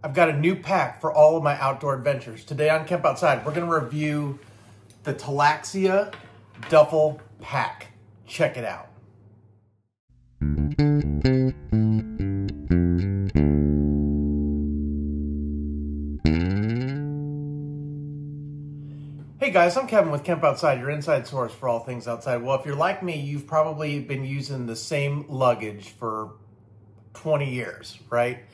I've got a new pack for all of my outdoor adventures. Today on Camp Outside, we're going to review the Tolaccea Duffel Pack. Check it out. Hey guys, I'm Kevin with Camp Outside, your inside source for all things outside. Well, if you're like me, you've probably been using the same luggage for 20 years, right?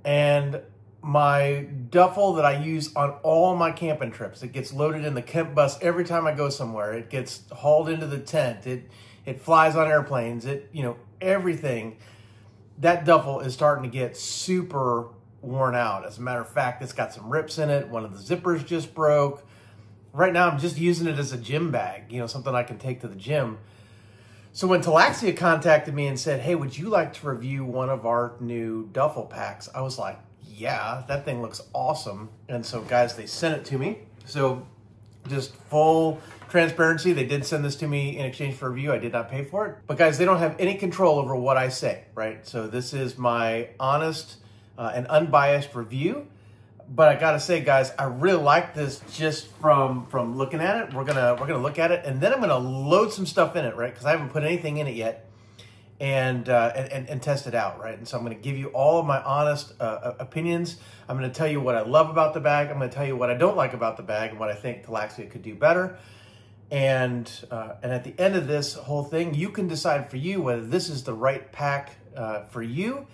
And my duffel that I use on all my camping trips, it gets loaded in the camp bus every time I go somewhere. It gets hauled into the tent. It flies on airplanes. Everything. That duffel is starting to get super worn out. As a matter of fact, it's got some rips in it. One of the zippers just broke. Right now, I'm just using it as a gym bag, something I can take to the gym. So when Tolaccea contacted me and said, hey, would you like to review one of our new duffel packs? I was like, yeah, that thing looks awesome. And so guys, they sent it to me. So just full transparency, they did send this to me in exchange for a review. I did not pay for it. But guys, they don't have any control over what I say, right? So this is my honest and unbiased review. But I gotta say, guys, I really like this just from looking at it. We're gonna look at it, and then I'm gonna load some stuff in it, right? Because I haven't put anything in it yet, and test it out, right? And so I'm gonna give you all of my honest opinions. I'm gonna tell you what I love about the bag. I'm gonna tell you what I don't like about the bag and what I think Tolaccea could do better. And at the end of this whole thing, you can decide for you whether this is the right pack for you.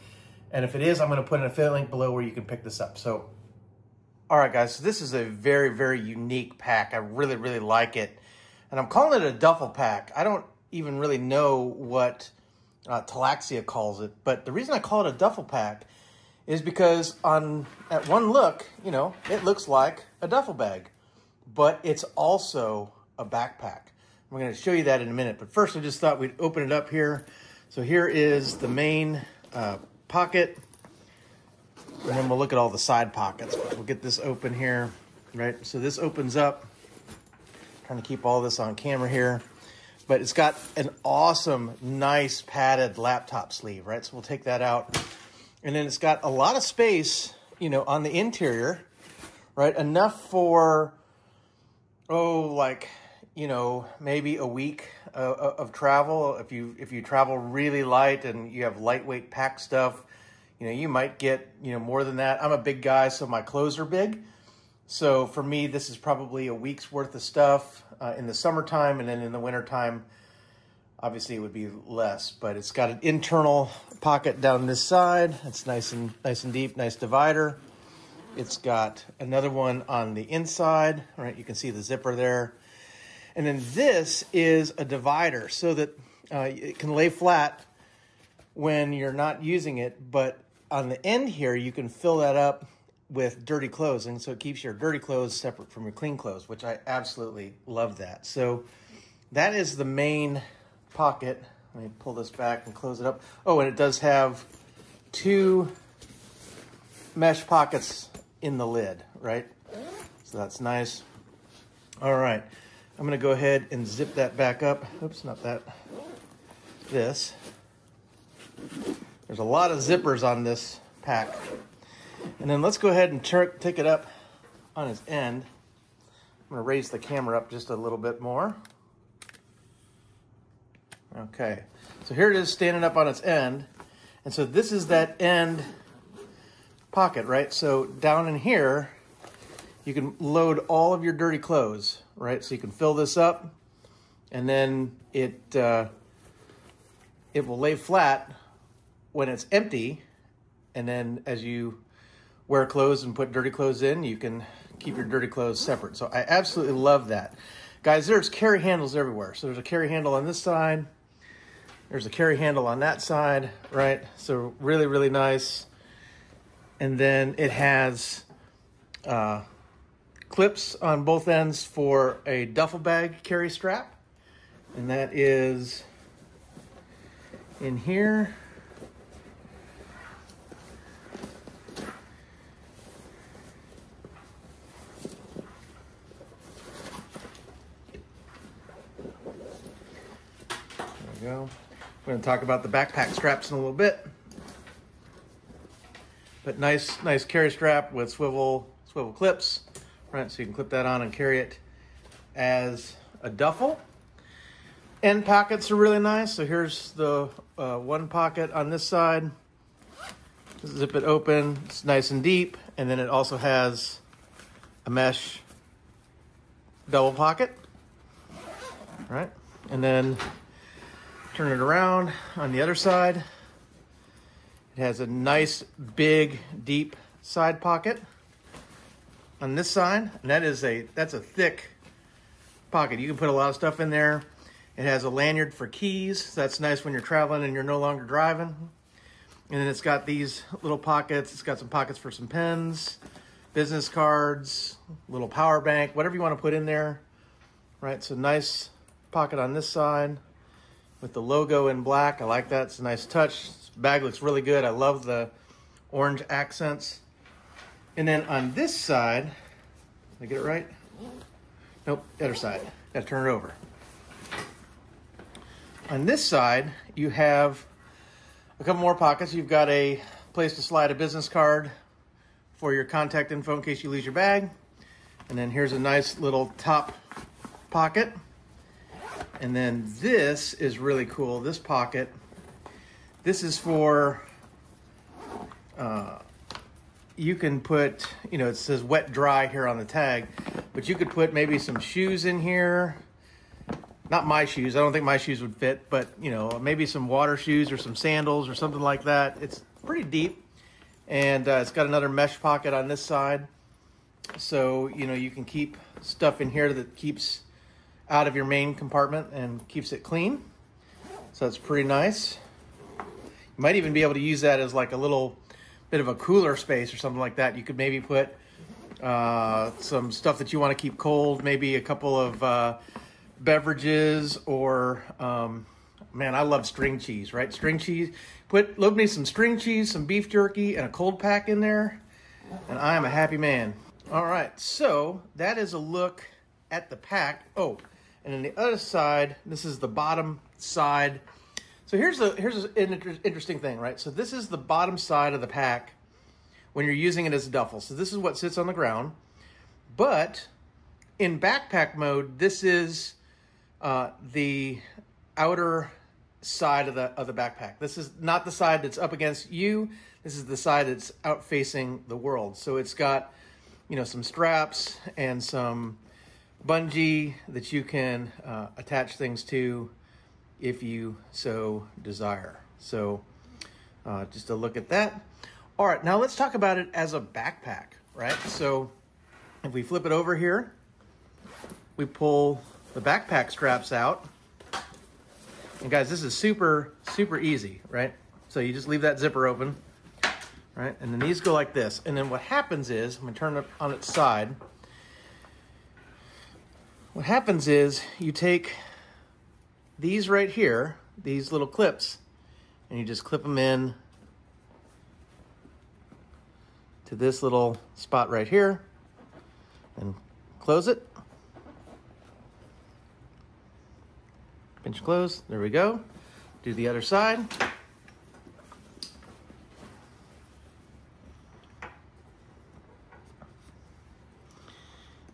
And if it is, I'm gonna put an affiliate link below where you can pick this up. So. All right, guys, so this is a very, very unique pack. I really, really like it. And I'm calling it a duffel pack. I don't even really know what Tolaccea calls it, but the reason I call it a duffel pack is because at one look, it looks like a duffel bag, but it's also a backpack. We're gonna show you that in a minute, but first I just thought we'd open it up here. So here is the main pocket. And then we'll look at all the side pockets. We'll get this open here, right? So this opens up. I'm trying to keep all this on camera here. But it's got an awesome, nice padded laptop sleeve, right? So we'll take that out. And then it's got a lot of space, on the interior, right? Enough for, maybe a week of travel. If you travel really light and you have lightweight pack stuff, you might get, more than that. I'm a big guy, so my clothes are big. So for me, this is probably a week's worth of stuff in the summertime, and then in the wintertime, obviously it would be less. But it's got an internal pocket down this side. It's nice and deep, nice divider. It's got another one on the inside, right? You can see the zipper there. And then this is a divider so that it can lay flat when you're not using it, but on the end here, you can fill that up with dirty clothes, and so it keeps your dirty clothes separate from your clean clothes, which I absolutely love that. So that is the main pocket. Let me pull this back and close it up. Oh, and it does have two mesh pockets in the lid, right? So that's nice. All right, I'm gonna go ahead and zip that back up. Oops, not that. This. There's a lot of zippers on this pack. And then let's go ahead and take it up on its end. I'm gonna raise the camera up just a little bit more. Okay, so here it is standing up on its end. And so this is that end pocket, right? So down in here, you can load all of your dirty clothes, right? So you can fill this up, and then it will lay flat when it's empty, and then as you wear clothes and put dirty clothes in, you can keep your dirty clothes separate. So I absolutely love that. Guys, there's carry handles everywhere. So there's a carry handle on this side. There's a carry handle on that side, right? So really, really nice. And then it has clips on both ends for a duffel bag carry strap. And that is in here. There we go. We're going to talk about the backpack straps in a little bit. But nice carry strap with swivel clips, right? So you can clip that on and carry it as a duffel. End pockets are really nice. So here's the one pocket on this side. Zip it open, it's nice and deep. And then it also has a mesh double pocket, right? And then turn it around on the other side. It has a nice, big, deep side pocket on this side. And that's a thick pocket. You can put a lot of stuff in there. It has a lanyard for keys. So that's nice when you're traveling and you're no longer driving. And then it's got these little pockets. It's got some pockets for some pens, business cards, little power bank, whatever you want to put in there, right? So nice pocket on this side with the logo in black. I like that. It's a nice touch. This bag looks really good. I love the orange accents. And then on this side, did I get it right? Nope, the other side. Got to turn it over. On this side, you have a couple more pockets. You've got a place to slide a business card for your contact info in case you lose your bag. And then here's a nice little top pocket. And then this is really cool. This pocket, this is for, you can put, it says wet dry here on the tag, but you could put maybe some shoes in here. Not my shoes. I don't think my shoes would fit, but maybe some water shoes or some sandals or something like that. It's pretty deep, and it's got another mesh pocket on this side. So, you can keep stuff in here that keeps out of your main compartment and keeps it clean. So that's pretty nice. You might even be able to use that as like a little bit of a cooler space or something like that. You could maybe put some stuff that you want to keep cold, maybe a couple of beverages, or man, I love string cheese, right? String cheese. Load me some string cheese, some beef jerky, and a cold pack in there, and I am a happy man. All right, so that is a look at the pack. Oh, and on the other side, this is the bottom side. So here's an interesting thing, right? So this is the bottom side of the pack when you're using it as a duffel. So this is what sits on the ground, but in backpack mode, this is the outer side of the backpack. This is not the side that's up against you. This is the side that's out facing the world. So it's got, some straps and some bungee that you can attach things to if you so desire. So just a look at that. All right, now let's talk about it as a backpack, right? So if we flip it over here, we pull the backpack straps out. And guys, this is super, super easy, right? So you just leave that zipper open, right? And then these go like this. And then what happens is, I'm gonna turn it on its side. What happens is you take these right here, these little clips, and you just clip them in to this little spot right here and close it. Pinch close, there we go. Do the other side.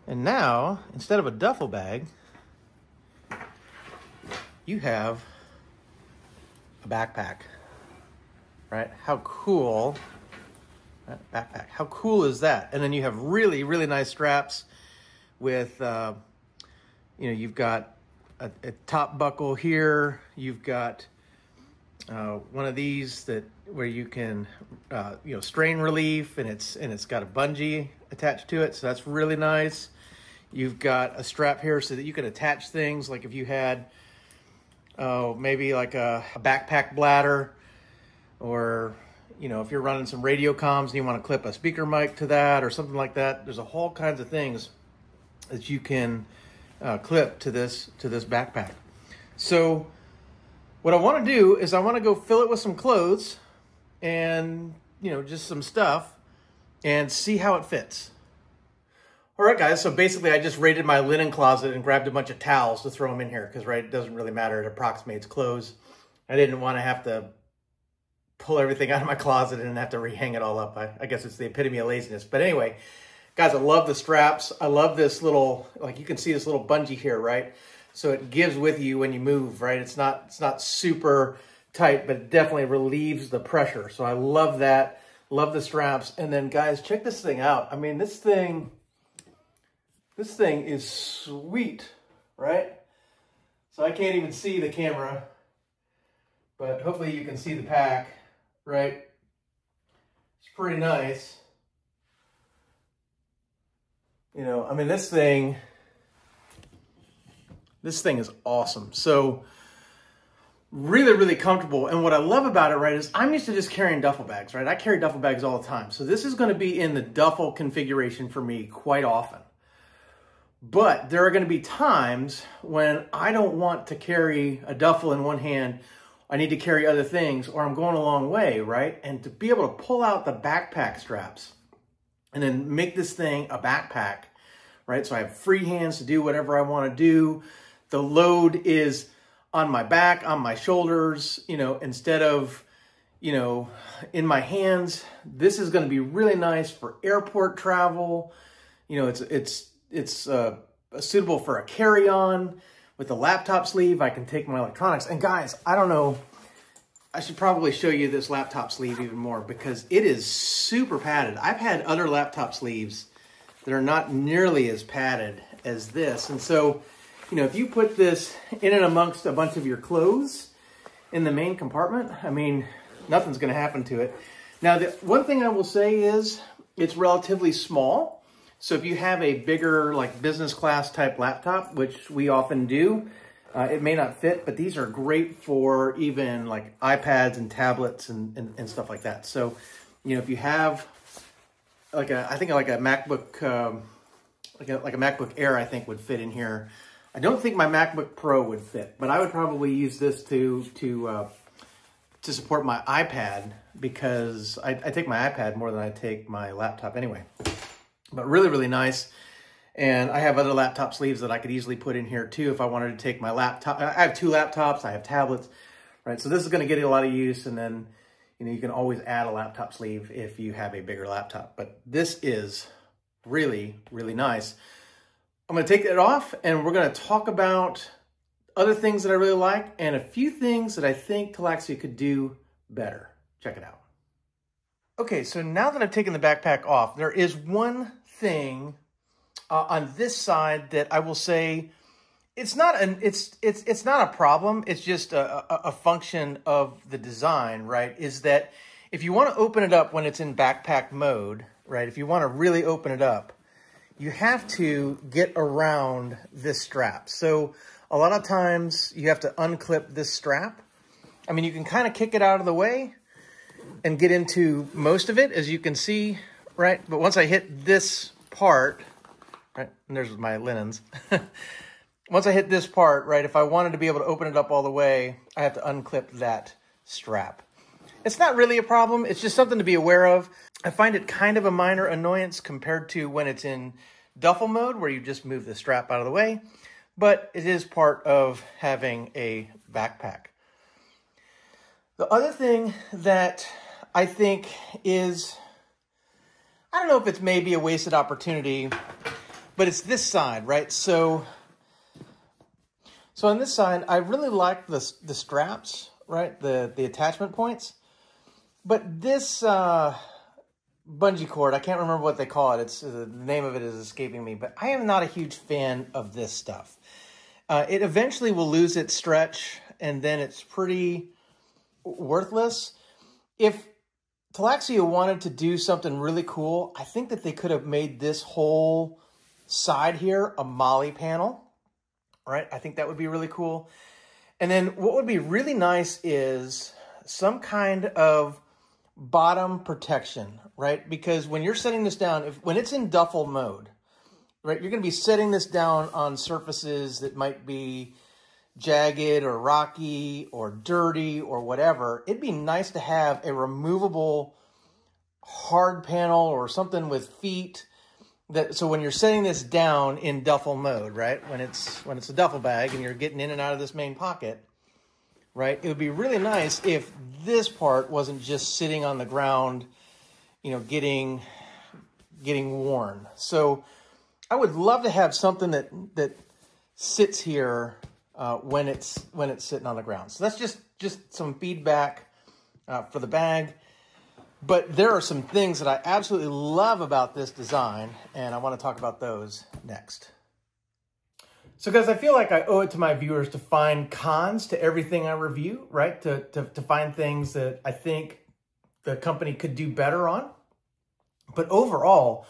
And now, instead of a duffel bag, you have a backpack, right? How cool, backpack, how cool is that? And then you have really, really nice straps with, you've got a top buckle here. You've got one of these where you can, strain relief, and it's got a bungee attached to it. So that's really nice. You've got a strap here so that you can attach things, like if you had, maybe like a backpack bladder, or, if you're running some radio comms and you want to clip a speaker mic to that or something like that. There's a whole kinds of things that you can clip to this backpack. So what I want to do is I want to go fill it with some clothes and, just some stuff, and see how it fits. All right, guys, so basically I just raided my linen closet and grabbed a bunch of towels to throw them in here because, right, it doesn't really matter. It approximates clothes. I didn't want to have to pull everything out of my closet and have to rehang it all up. I guess it's the epitome of laziness. But anyway, guys, I love the straps. I love this little, like you can see this little bungee here, right? So it gives with you when you move, right? It's not super tight, but it definitely relieves the pressure. So I love that. Love the straps. And then guys, check this thing out. I mean, this thing is sweet, right? So I can't even see the camera, but hopefully you can see the pack, right? It's pretty nice. You know, I mean, this thing is awesome. So really, really comfortable. And what I love about it, right, is I'm used to just carrying duffel bags, right? I carry duffel bags all the time. So this is going to be in the duffel configuration for me quite often. But there are going to be times when I don't want to carry a duffel in one hand. I need to carry other things, or I'm going a long way, right? And to be able to pull out the backpack straps and then make this thing a backpack, right? So I have free hands to do whatever I want to do. The load is on my back, on my shoulders, you know, instead of, you know, in my hands. This is going to be really nice for airport travel. You know, it's suitable for a carry-on. With the laptop sleeve, I can take my electronics. And guys, I don't know, I should probably show you this laptop sleeve even more because it is super padded. I've had other laptop sleeves that are not nearly as padded as this. And so, you know, if you put this in and amongst a bunch of your clothes in the main compartment, I mean, nothing's going to happen to it. Now, the one thing I will say is it's relatively small. So if you have a bigger, like business class type laptop, which we often do, it may not fit, but these are great for even like iPads and tablets and stuff like that. So, you know, if you have like I think like a MacBook, like a MacBook Air, I think would fit in here. I don't think my MacBook Pro would fit, but I would probably use this to support my iPad because I take my iPad more than I take my laptop anyway. But really, really nice. And I have other laptop sleeves that I could easily put in here too if I wanted to take my laptop. I have two laptops, I have tablets, right? So this is going to get a lot of use. And then, you know, you can always add a laptop sleeve if you have a bigger laptop. But this is really, really nice. I'm going to take it off and we're going to talk about other things that I really like and a few things that I think Tolaccea could do better. Check it out. Okay, so now that I've taken the backpack off, there is one thing on this side that I will say it's not a problem. It's just a function of the design, right? Is that if you want to open it up when it's in backpack mode, right? If you want to really open it up, you have to get around this strap. So a lot of times you have to unclip this strap. I mean, you can kind of kick it out of the way and get into most of it, as you can see, right? But once I hit this part, right, and there's my linens. Once I hit this part, right, if I wanted to be able to open it up all the way, I have to unclip that strap. It's not really a problem. It's just something to be aware of. I find it kind of a minor annoyance compared to when it's in duffel mode, where you just move the strap out of the way. But it is part of having a backpack. The other thing that I think is, I don't know if it's maybe a wasted opportunity, but it's this side, right? So on this side, I really like the straps, right? The attachment points. But this bungee cord, I can't remember what they call it. It's the name of it is escaping me, but I am not a huge fan of this stuff. It eventually will lose its stretch, and then it's pretty worthless. If Tolaccea wanted to do something really cool, I think that they could have made this whole side here a molly panel, right? I think that would be really cool. And then what would be really nice is some kind of bottom protection, right? Because when you're setting this down, when it's in duffel mode, right, you're going to be setting this down on surfaces that might be jagged or rocky or dirty or whatever. It'd be nice to have a removable hard panel or something with feet that, so when you're setting this down in duffel mode, right, when it's a duffel bag and you're getting in and out of this main pocket, right? It would be really nice if this part wasn't just sitting on the ground, you know, getting worn. So I would love to have something that sits here when it's sitting on the ground. So that's just some feedback for the bag. But there are some things that I absolutely love about this design, and I want to talk about those next. So guys, I feel like I owe it to my viewers to find cons to everything I review, right? To find things that I think the company could do better on. But overall,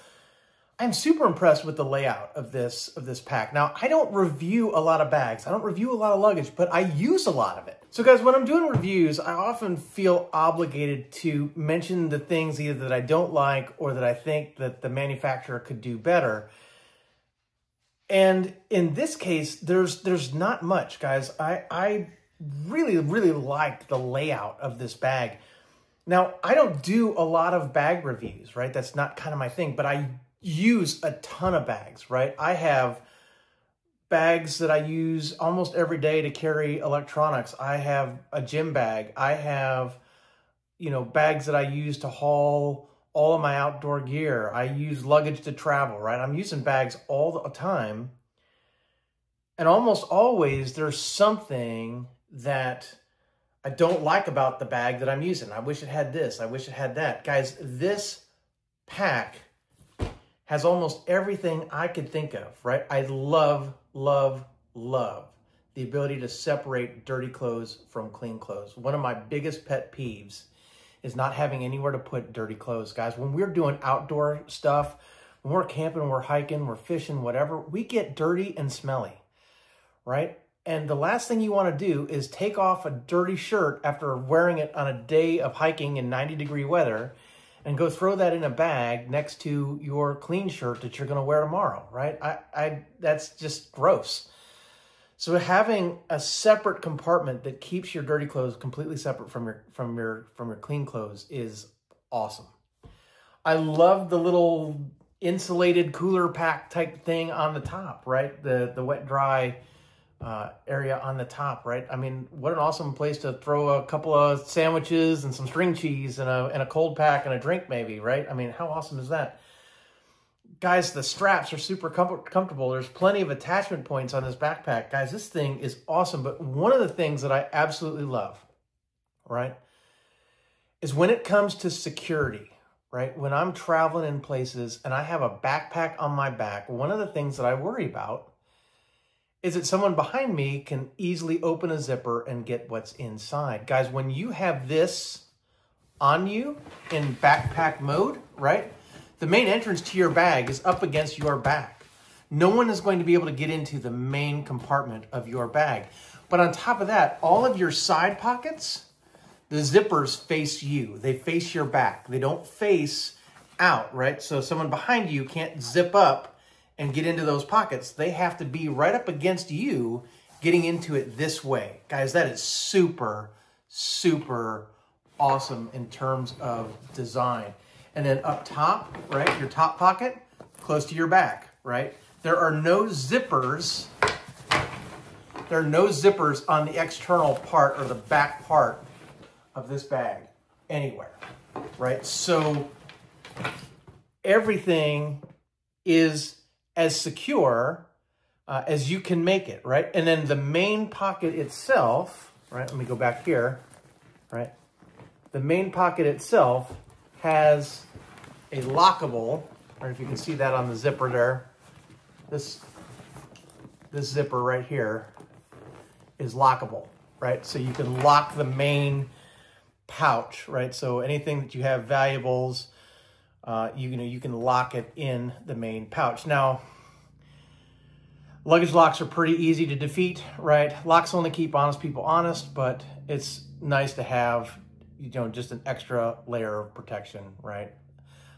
I'm super impressed with the layout of this pack. Now, I don't review a lot of bags. I don't review a lot of luggage, but I use a lot of it. So guys, when I'm doing reviews, I often feel obligated to mention the things either that I don't like or that I think that the manufacturer could do better. And in this case, there's not much, guys. I really, really like the layout of this bag. Now, I don't do a lot of bag reviews, right? That's not kind of my thing, but I use a ton of bags, right? I have bags that I use almost every day to carry electronics. I have a gym bag. I have, you know, bags that I use to haul all of my outdoor gear. I use luggage to travel, right? I'm using bags all the time. And almost always there's something that I don't like about the bag that I'm using. I wish it had this. I wish it had that. Guys, this pack has almost everything I could think of, right? I love, love, love the ability to separate dirty clothes from clean clothes. One of my biggest pet peeves is not having anywhere to put dirty clothes. Guys, when we're doing outdoor stuff, when we're camping, we're hiking, we're fishing, whatever, we get dirty and smelly, right? And the last thing you want to do is take off a dirty shirt after wearing it on a day of hiking in 90-degree weather and go throw that in a bag next to your clean shirt that you're going to wear tomorrow, right? That's just gross. So having a separate compartment that keeps your dirty clothes completely separate from your clean clothes is awesome. I love the little insulated cooler pack type thing on the top, right? The wet dry area on the top, right? I mean, what an awesome place to throw a couple of sandwiches and some string cheese and a cold pack and a drink maybe, right? I mean, how awesome is that? Guys, the straps are super comfortable. There's plenty of attachment points on this backpack. Guys, this thing is awesome. But one of the things that I absolutely love, right, is when it comes to security, right? When I'm traveling in places and I have a backpack on my back, one of the things that I worry about is that someone behind me can easily open a zipper and get what's inside. Guys, when you have this on you in backpack mode, right, the main entrance to your bag is up against your back. No one is going to be able to get into the main compartment of your bag. But on top of that, all of your side pockets, the zippers face you. They face your back. They don't face out, right? So someone behind you can't zip up and get into those pockets. They have to be right up against you getting into it this way. Guys, that is super, super awesome in terms of design. And then up top, right, your top pocket, close to your back, right? There are no zippers. There are no zippers on the external part or the back part of this bag anywhere, right? So everything is as secure as you can make it, right? And then the main pocket itself, right? Let me go back here, right? The main pocket itself has a lockable, or if you can see that on the zipper there, this zipper right here is lockable, right? So you can lock the main pouch, right? So anything that you have valuables, you can lock it in the main pouch. Now, luggage locks are pretty easy to defeat, right? Locks only keep honest people honest, but it's nice to have, just an extra layer of protection, right?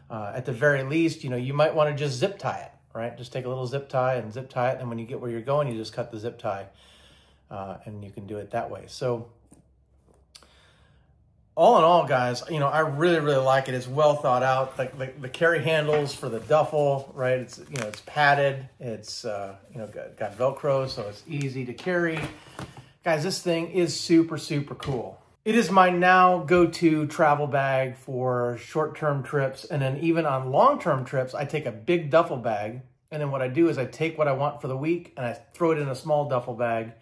At the very least, you might want to just zip tie it, right? Just take a little zip tie and zip tie it, and when you get where you're going, you just cut the zip tie, and you can do it that way. So all in all, guys, I really, really like it. It's well thought out. Like the carry handles for the duffel, right? It's, it's padded. It's, got Velcro, so it's easy to carry. Guys, this thing is super, super cool. It is my now go-to travel bag for short-term trips. And then even on long-term trips, I take a big duffel bag. And then what I do is I take what I want for the week and I throw it in a small duffel bag.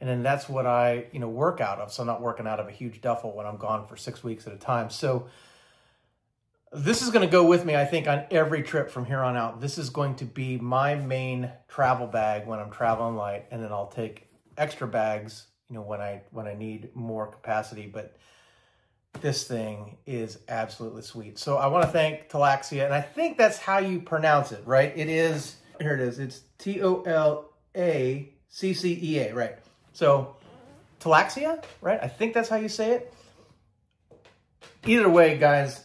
And then that's what I, work out of. So I'm not working out of a huge duffel when I'm gone for 6 weeks at a time. So this is going to go with me, I think, on every trip from here on out. This is going to be my main travel bag when I'm traveling light. And then I'll take extra bags, when I need more capacity. But this thing is absolutely sweet. So I want to thank Tolaccea, and I think that's how you pronounce it, right? It is, here it is. It's Tolaccea, right? So Tolaccea, right? I think that's how you say it. Either way, guys,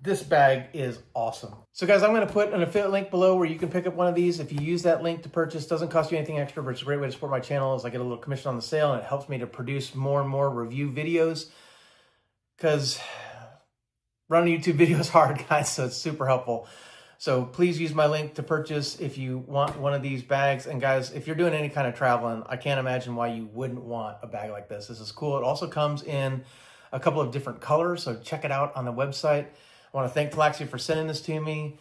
this bag is awesome. So guys, I'm going to put an affiliate link below where you can pick up one of these. If you use that link to purchase, doesn't cost you anything extra, but it's a great way to support my channel as I get a little commission on the sale, and it helps me to produce more and more review videos, because running a YouTube video is hard, guys, so it's super helpful. So please use my link to purchase if you want one of these bags. And guys, if you're doing any kind of traveling, I can't imagine why you wouldn't want a bag like this. This is cool. It also comes in a couple of different colors, so check it out on the website. I want to thank Tolaccea for sending this to me.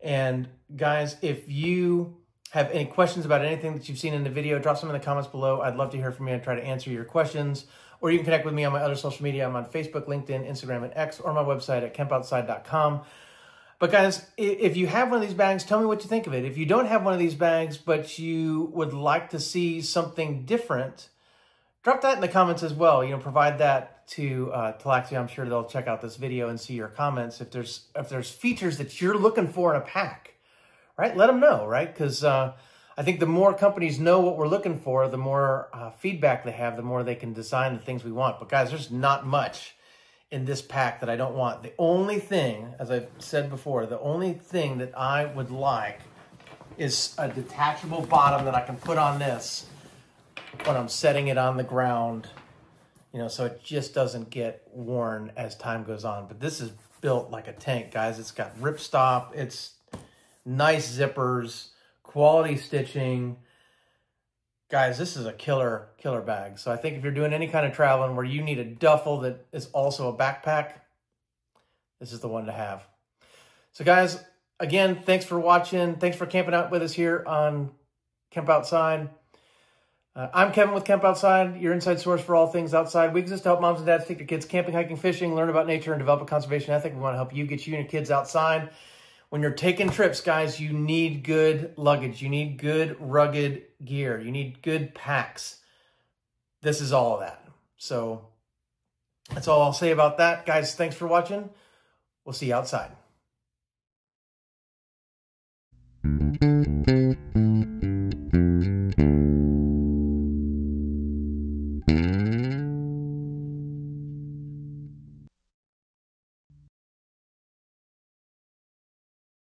And guys, if you have any questions about anything that you've seen in the video, drop some in the comments below. I'd love to hear from you and try to answer your questions. Or you can connect with me on my other social media. I'm on Facebook, LinkedIn, Instagram, and X, or my website at campoutside.com. But guys, if you have one of these bags, tell me what you think of it. If you don't have one of these bags, but you would like to see something different, drop that in the comments as well. Provide that to Tolaccea. I'm sure they'll check out this video and see your comments. If there's features that you're looking for in a pack, right? Let them know, right? Because I think the more companies know what we're looking for, the more feedback they have, the more they can design the things we want. But guys, there's not much in this pack that I don't want. The only thing, as I've said before, the only thing that I would like is a detachable bottom that I can put on this when I'm setting it on the ground, so it just doesn't get worn as time goes on. But this is built like a tank, guys. It's got ripstop, it's nice zippers, quality stitching. Guys, this is a killer bag. So I think if you're doing any kind of traveling where you need a duffel that is also a backpack, this is the one to have. So guys, again, thanks for watching. Thanks for camping out with us here on Camp Outside. I'm Kevin with Camp Outside, your inside source for all things outside. We exist to help moms and dads take their kids camping, hiking, fishing, learn about nature, and develop a conservation ethic. We want to help you get you and your kids outside. When you're taking trips, guys, you need good luggage. You need good rugged gear. You need good packs. This is all of that. So that's all I'll say about that. Guys, thanks for watching. We'll see you outside.